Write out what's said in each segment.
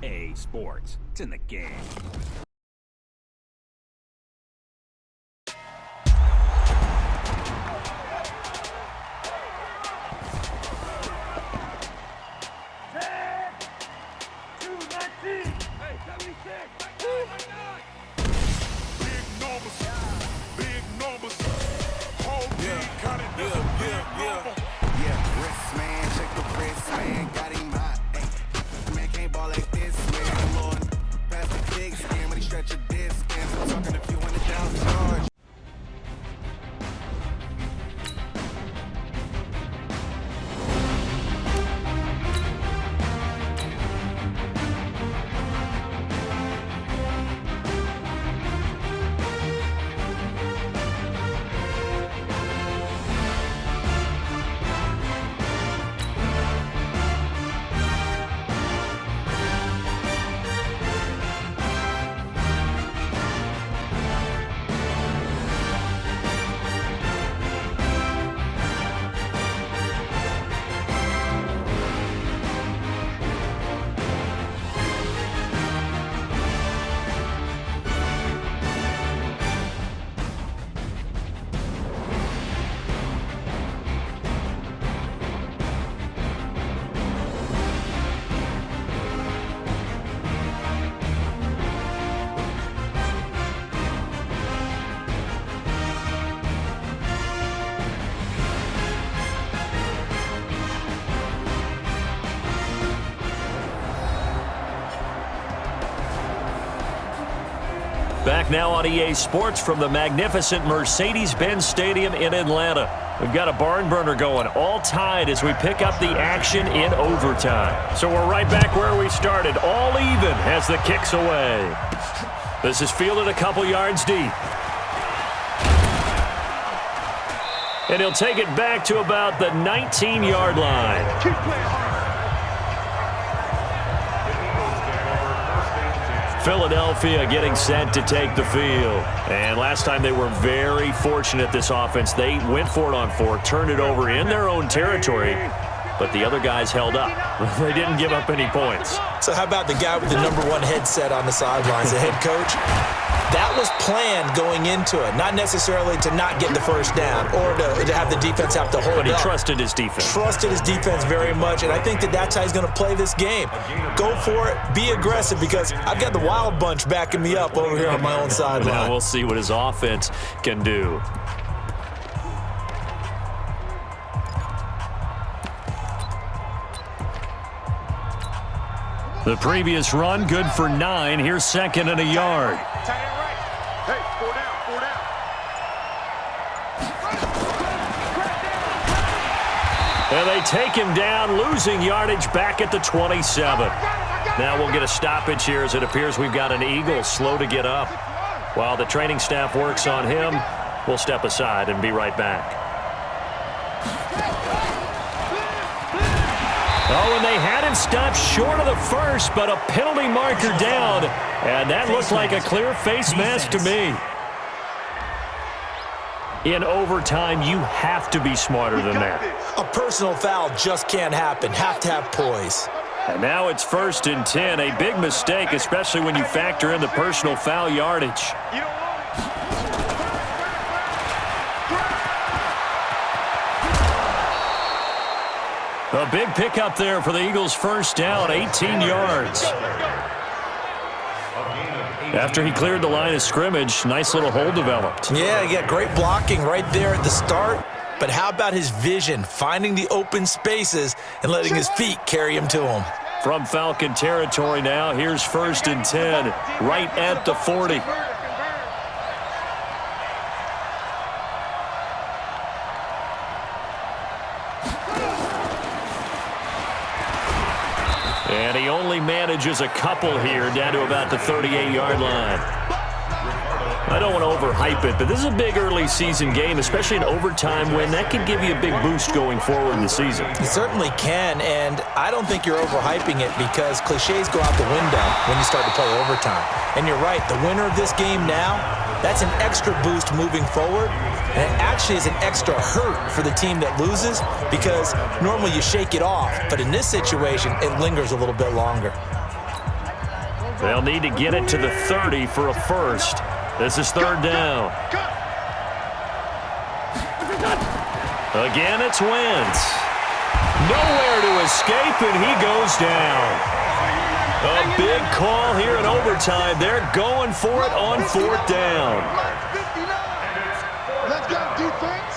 EA Sports. It's in the game. Back now on EA Sports from the magnificent Mercedes-Benz Stadium in Atlanta. We've got a barn burner going, all tied as we pick up the action in overtime. So we're right back where we started, all even as the kick's away. This is fielded a couple yards deep. And he'll take it back to about the 19-yard line. Keep playing hard. Philadelphia getting set to take the field. And last time they were very fortunate, this offense. They went for it on fourth, turned it over in their own territory, but the other guys held up. They didn't give up any points. So how about the guy with the #1 headset on the sidelines, the head coach? That was planned going into it, not necessarily to not get the first down or to have the defense have to hold up. But he trusted his defense. Trusted his defense very much, and I think that's how he's going to play this game. Go for it, be aggressive, because I've got the Wild Bunch backing me up over here on my own sideline. Now we'll see what his offense can do. The previous run, good for 9. Here's second and a yard. Hey, 4 down, 4 down. And they take him down, losing yardage back at the 27. Now we'll get a stoppage here as it appears we've got an Eagle slow to get up. While the training staff works on him, we'll step aside and be right back. Oh, and they had him stopped short of the first, but a penalty marker down. And that looked like a clear face mask to me. In overtime, you have to be smarter than that. A personal foul just can't happen. Have to have poise. And now it's 1st and 10. A big mistake, especially when you factor in the personal foul yardage. A big pickup there for the Eagles' first down, 18 yards. After he cleared the line of scrimmage, nice little hole developed. Yeah, he got great blocking right there at the start. But how about his vision, finding the open spaces and letting his feet carry him to him? From Falcon territory now, here's 1st and 10, right at the 40. And he only manages a couple here down to about the 38-yard line. I don't want to overhype it, but this is a big early season game, especially in overtime win. That can give you a big boost going forward in the season. It certainly can, and I don't think you're overhyping it because cliches go out the window when you start to play overtime. And you're right, the winner of this game now, that's an extra boost moving forward, and it actually is an extra hurt for the team that loses because normally you shake it off, but in this situation, it lingers a little bit longer. They'll need to get it to the 30 for a first. This is third down. Again, it's Wentz. Nowhere to escape, and he goes down. A big call here in overtime. They're going for it on fourth down. Let's go, defense.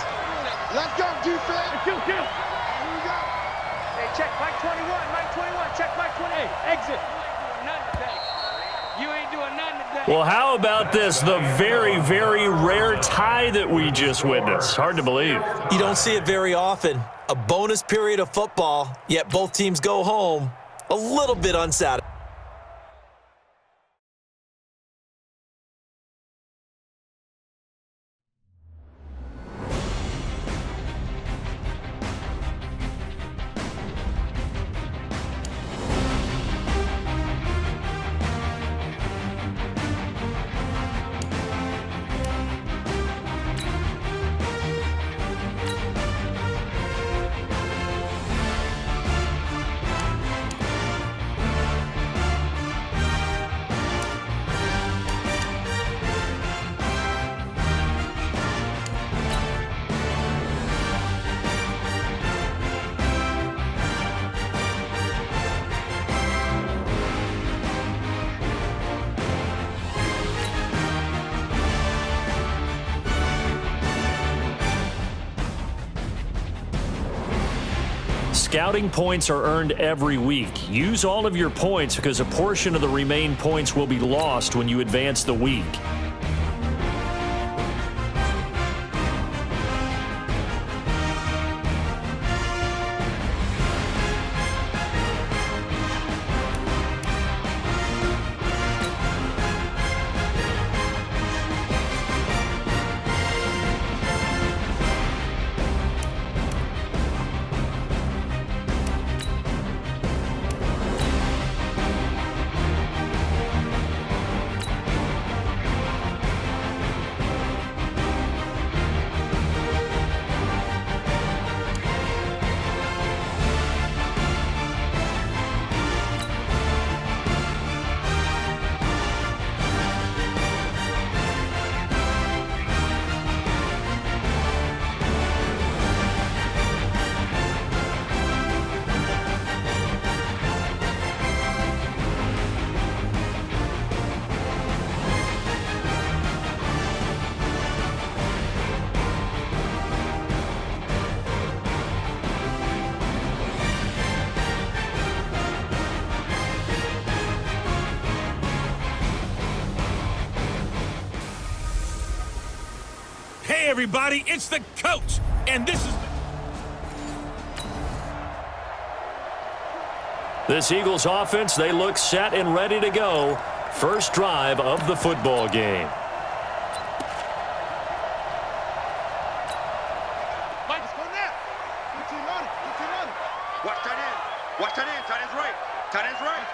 Let's go, defense. Here we go. Hey, check Mike 21. Mike 21. Check Mike 28. Exit. You ain't doing nothing today. Well, how about this? The very, very rare tie that we just witnessed. Hard to believe. You don't see it very often. A bonus period of football, yet both teams go home a little bit unsatisfied. Scouting points are earned every week. Use all of your points because a portion of the remaining points will be lost when you advance the week. Hey, everybody, it's the coach, and this is... This Eagles offense, they look set and ready to go. First drive of the football game. Mike's going now. Good team on it. Good team on it. Watch tight end. Watch tight end. Tight end's right. Tight end's right.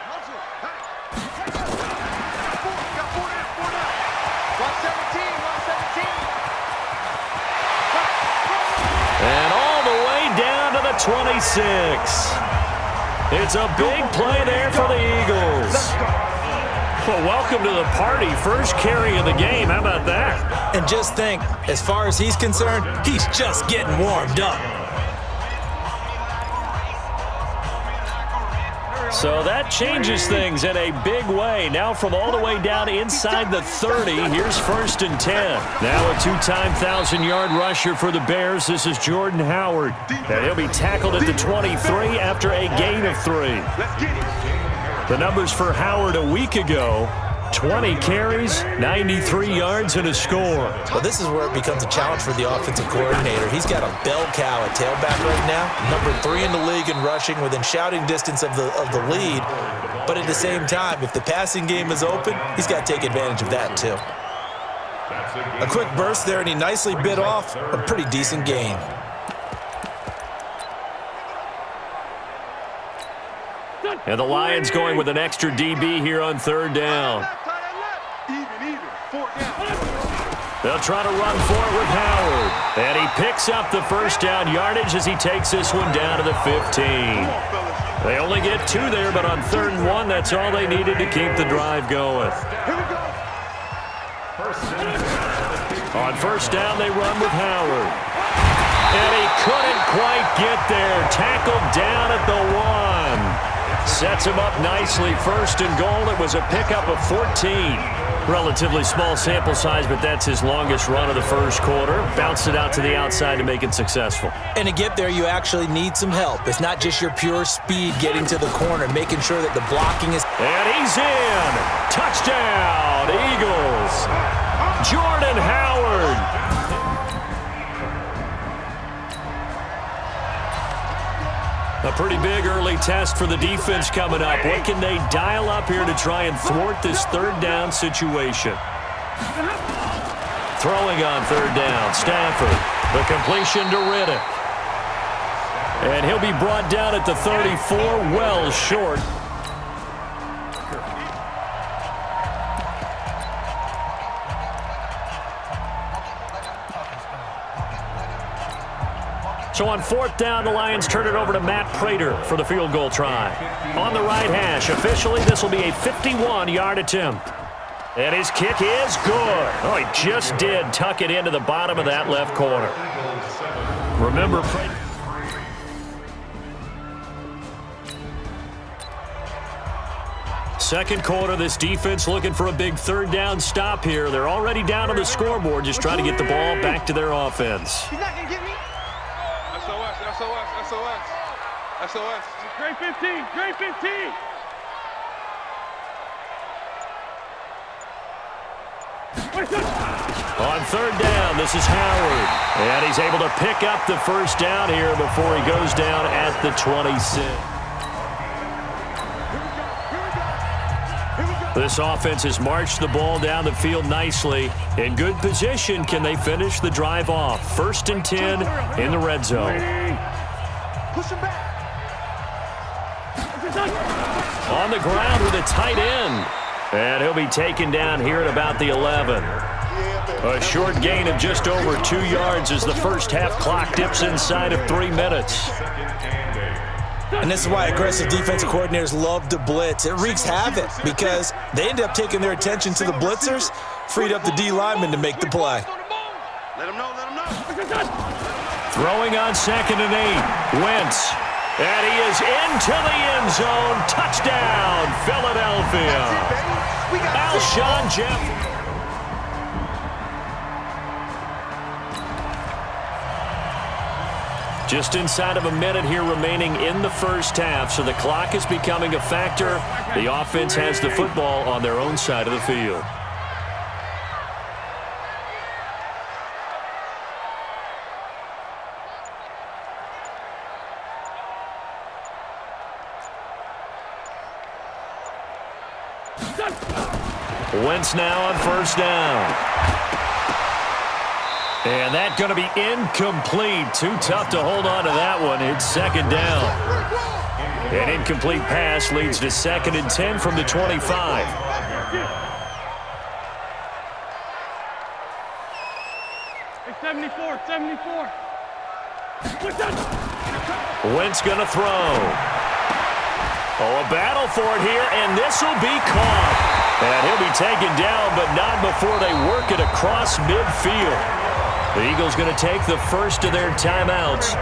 Got four down. 117. 117. And all the way down to the 26. It's a big play there for the Eagles. Well, welcome to the party. First carry of the game. How about that? And just think, as far as he's concerned, he's just getting warmed up. So that changes things in a big way. Now from all the way down inside the 30, here's first and 10. Now a two-time 1,000-yard rusher for the Bears. This is Jordan Howard. And he'll be tackled at the 23 after a gain of 3. The numbers for Howard a week ago: 20 carries, 93 yards, and a score. Well, this is where it becomes a challenge for the offensive coordinator. He's got a bell cow at tailback right now, number 3 in the league in rushing, within shouting distance of the lead. But at the same time, if the passing game is open, he's got to take advantage of that too. A quick burst there, and he nicely bit off a pretty decent gain. And the Lions going with an extra DB here on third down. Even. 4 down. They'll try to run for it with Howard. And he picks up the first down yardage as he takes this one down to the 15. They only get 2 there, but on 3rd and 1, that's all they needed to keep the drive going. On 1st down, they run with Howard. And he couldn't quite get there. Tackled down at the 1. Sets him up nicely. 1st and goal. It was a pickup of 14. Relatively small sample size, but that's his longest run of the 1st quarter. Bounced it out to the outside to make it successful. And to get there, you actually need some help. It's not just your pure speed getting to the corner, making sure that the blocking is... And he's in! Touchdown, Eagles! Jordan Howard! A pretty big early test for the defense coming up. What can they dial up here to try and thwart this 3rd down situation? Throwing on 3rd down, Stafford. The completion to Riddick. And he'll be brought down at the 34, well short. So on 4th down, the Lions turn it over to Matt Prater for the field goal try. On the right hash, officially, this will be a 51-yard attempt. And his kick is good. Oh, he just did tuck it into the bottom of that left corner. Remember, Prater. Second quarter, this defense looking for a big 3rd down stop here. They're already down on the scoreboard, just trying to get the ball back to their offense. He's not going to get me. SOS. Great 15. Great 15. On 3rd down, this is Howard. And he's able to pick up the 1st down here before he goes down at the 26. This offense has marched the ball down the field nicely. In good position, can they finish the drive off? 1st and 10 in the red zone. Push him back. On the ground with a tight end. And he'll be taken down here at about the 11. A short gain of just over 2 yards as the 1st half clock dips inside of 3 minutes. And this is why aggressive defensive coordinators love to blitz. It wreaks havoc because they end up taking their attention to the blitzers, freed up the D lineman to make the play. Let him know. Throwing on 2nd and 8. Wentz. And he is into the end zone. Touchdown, Philadelphia. Alshon Jeffrey. Just inside of a minute here remaining in the 1st half, so the clock is becoming a factor. The offense has the football on their own side of the field. Wentz now on 1st down. And that's going to be incomplete. Too tough to hold on to that one. It's 2nd down. An incomplete pass leads to 2nd and 10 from the 25. Hey, 74. Wentz going to throw. Oh, a battle for it here, and this will be caught. And he'll be taken down, but not before they work it across midfield. The Eagles going to take the first of their timeouts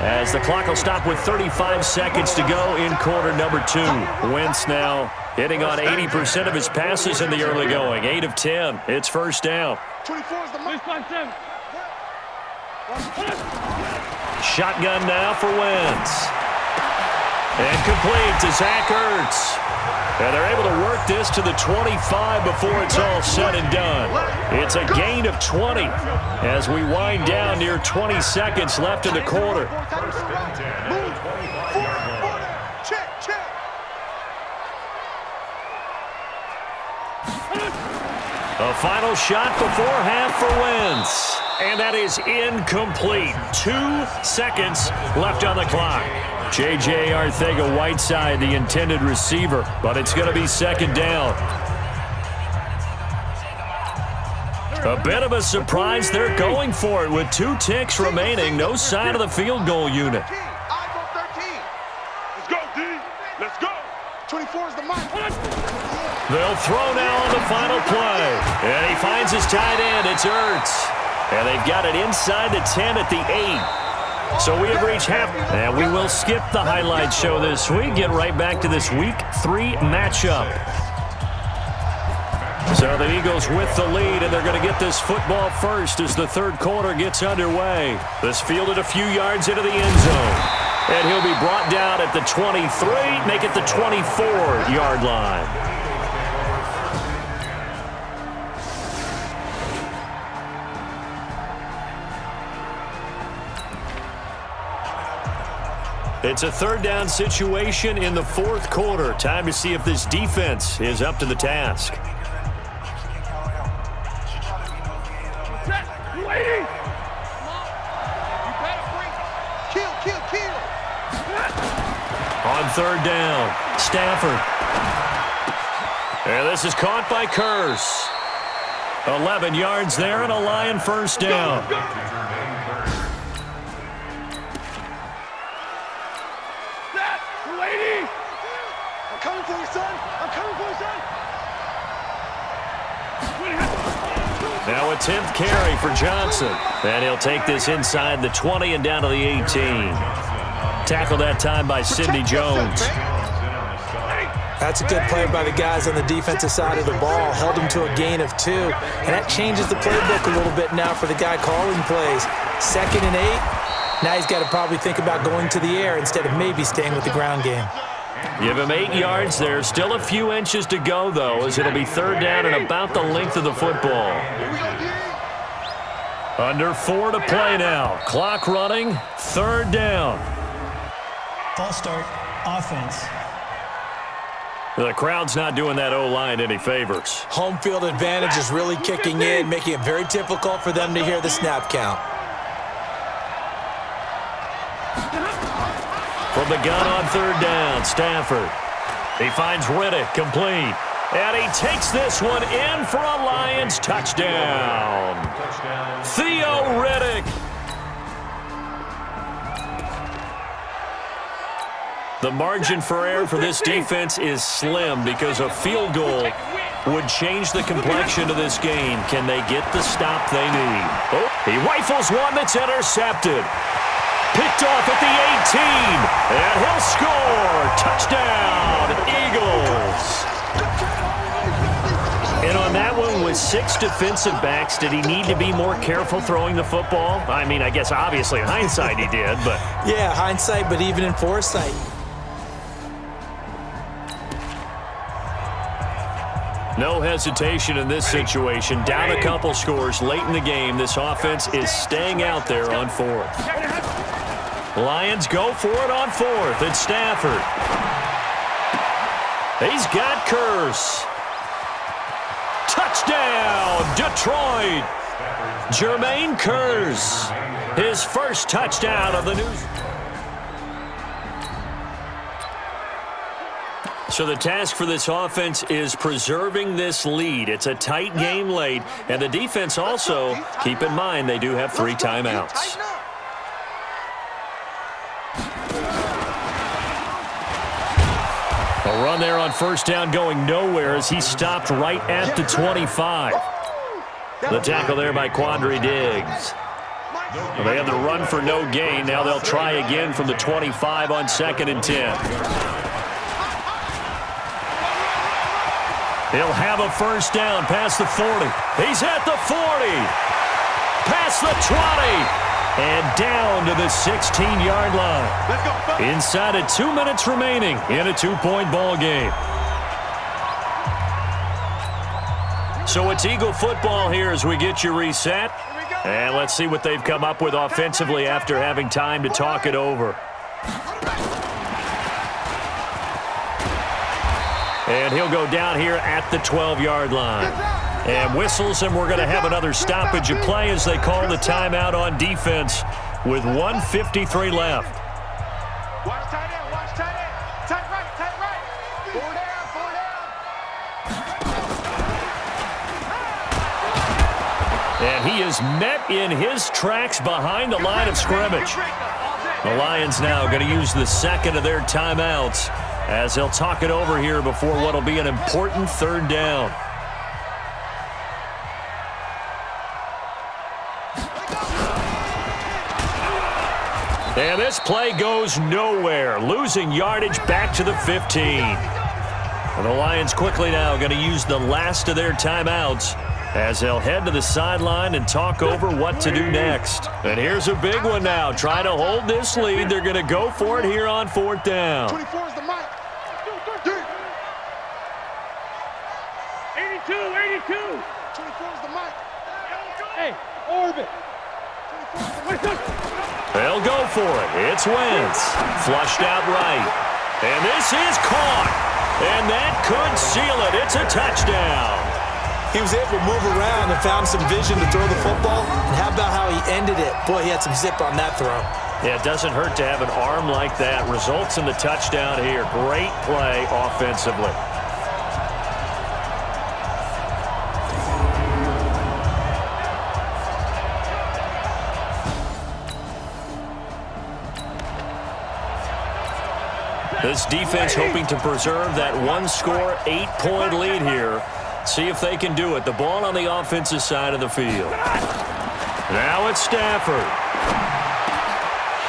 as the clock will stop with 35 seconds to go in quarter number 2. Wentz now hitting on 80% of his passes in the early going. 8 of 10. It's 1st down. 24 is the most. Shotgun now for Wentz. And complete to Zach Ertz. And they're able to work this to the 25 before it's all said and done. It's a gain of 20 as we wind down near 20 seconds left in the quarter. A final shot before half for Wentz. And that is incomplete. 2 seconds left on the clock. J.J. Arcega-Whiteside, the intended receiver, but it's going to be 2nd down. A bit of a surprise. They're going for it with 2 ticks remaining. No sign of the field goal unit. I go 13. Let's go, D. Let's go. 24 is the mark. They'll throw now on the final play. And he finds his tight end. It's Ertz. And they've got it inside the 10 at the 8. So we have reached half. And we will skip the highlight show this week. Get right back to this Week 3 matchup. So the Eagles with the lead, and they're going to get this football first as the third quarter gets underway. This fielded a few yards into the end zone. And he'll be brought down at the 23, make it the 24-yard line. It's a third down situation in the fourth quarter. Time to see if this defense is up to the task. On third down, Stafford. And this is caught by Curse. 11 yards there and a Lion first down. I'm coming for you, son. I'm coming for you, son. Now a 10th carry for Johnson. And he'll take this inside the 20 and down to the 18. Tackled that time by Sidney Jones. That's a good play by the guys on the defensive side of the ball. Held him to a gain of 2. And that changes the playbook a little bit now for the guy calling plays. 2nd and 8. Now he's got to probably think about going to the air instead of maybe staying with the ground game. Give him 8 yards there. Still a few inches to go, though, as it'll be third down and about the length of the football. Under 4 to play now. Clock running. Third down. False start. Offense. The crowd's not doing that O-line any favors. Home field advantage is really kicking in, making it very difficult for them to hear the snap count. From the gun on third down, Stafford. He finds Riddick, complete. And he takes this one in for a Lions touchdown. Theo Riddick. The margin for error for this defense is slim because a field goal would change the complexion of this game. Can they get the stop they need? Oh, he rifles one that's intercepted. Picked off at the 18, and he'll score. Touchdown, Eagles. And on that one, with 6 defensive backs, did he need to be more careful throwing the football? I mean, I guess obviously in hindsight he did, but... Yeah, hindsight, but even in foresight. No hesitation in this situation. Down a couple scores late in the game. This offense is staying out there on 4th. Lions go for it on 4th. It's Stafford. He's got Curse. Touchdown, Detroit. Jermaine Curse. His first touchdown of the new. So the task for this offense is preserving this lead. It's a tight game late, and the defense also, keep in mind, they do have 3 timeouts. A run there on first down going nowhere as he stopped right at the 25. The tackle there by Quandre Diggs. Well, they had the run for no gain. Now they'll try again from the 25 on 2nd and 10. He'll have a first down past the 40. He's at the 40. Past the 20. And down to the 16-yard line. Inside of 2 minutes remaining in a 2-point ball game. So it's Eagle football here as we get you reset. And let's see what they've come up with offensively after having time to talk it over. And he'll go down here at the 12-yard line. And whistles, and we're going to have another stoppage of play as they call the timeout on defense with 1:53 left. Watch tight end, watch tight end. Tight right, tight right. 4 down, 4 down. And he is met in his tracks behind the line of scrimmage. The Lions now going to use the second of their timeouts as they'll talk it over here before what will be an important third down. And this play goes nowhere, losing yardage back to the 15. And the Lions quickly now going to use the last of their timeouts as they'll head to the sideline and talk over what to do next. And here's a big one now. Trying to hold this lead. They're going to go for it here on fourth down. 24 is the mic. 82, 82. 24 is the mic. Hey, orbit. They'll go for it. It's Wentz. Flushed out right. And this is caught. And that could seal it. It's a touchdown. He was able to move around and found some vision to throw the football. And how about how he ended it? Boy, he had some zip on that throw. Yeah, it doesn't hurt to have an arm like that. Results in the touchdown here. Great play offensively. This defense hoping to preserve that one-score, 8-point lead here. See if they can do it. The ball on the offensive side of the field. Now it's Stafford.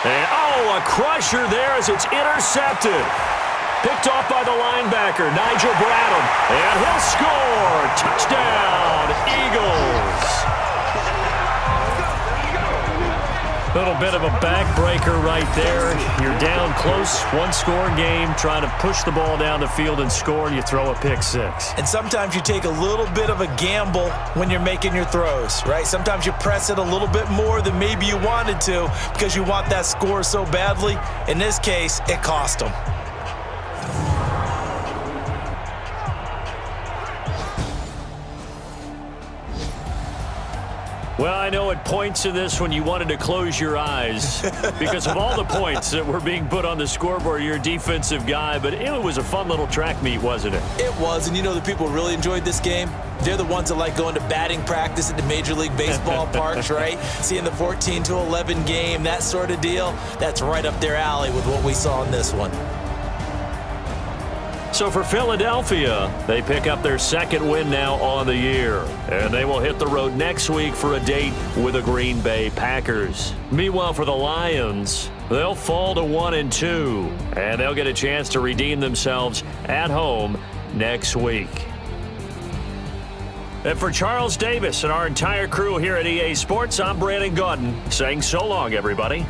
And, a crusher there as it's intercepted. Picked off by the linebacker, Nigel Bradham. And he'll score. Touchdown, Eagles. Little bit of a backbreaker right there. You're down close, one-score game, trying to push the ball down the field and score, and you throw a pick six. And sometimes you take a little bit of a gamble when you're making your throws, right? Sometimes you press it a little bit more than maybe you wanted to because you want that score so badly. In this case, it cost them. Well, I know at points in this when you wanted to close your eyes because of all the points that were being put on the scoreboard. You're a defensive guy, but it was a fun little track meet, wasn't it? It was, and you know the people really enjoyed this game? They're the ones that like going to batting practice at the Major League Baseball parks, right? Seeing the 14-11 game, that sort of deal. That's right up their alley with what we saw in this one. So for Philadelphia, they pick up their second win now on the year. And they will hit the road next week for a date with the Green Bay Packers. Meanwhile, for the Lions, they'll fall to 1-2. And they'll get a chance to redeem themselves at home next week. And for Charles Davis and our entire crew here at EA Sports, I'm Brandon Gaudin saying so long, everybody.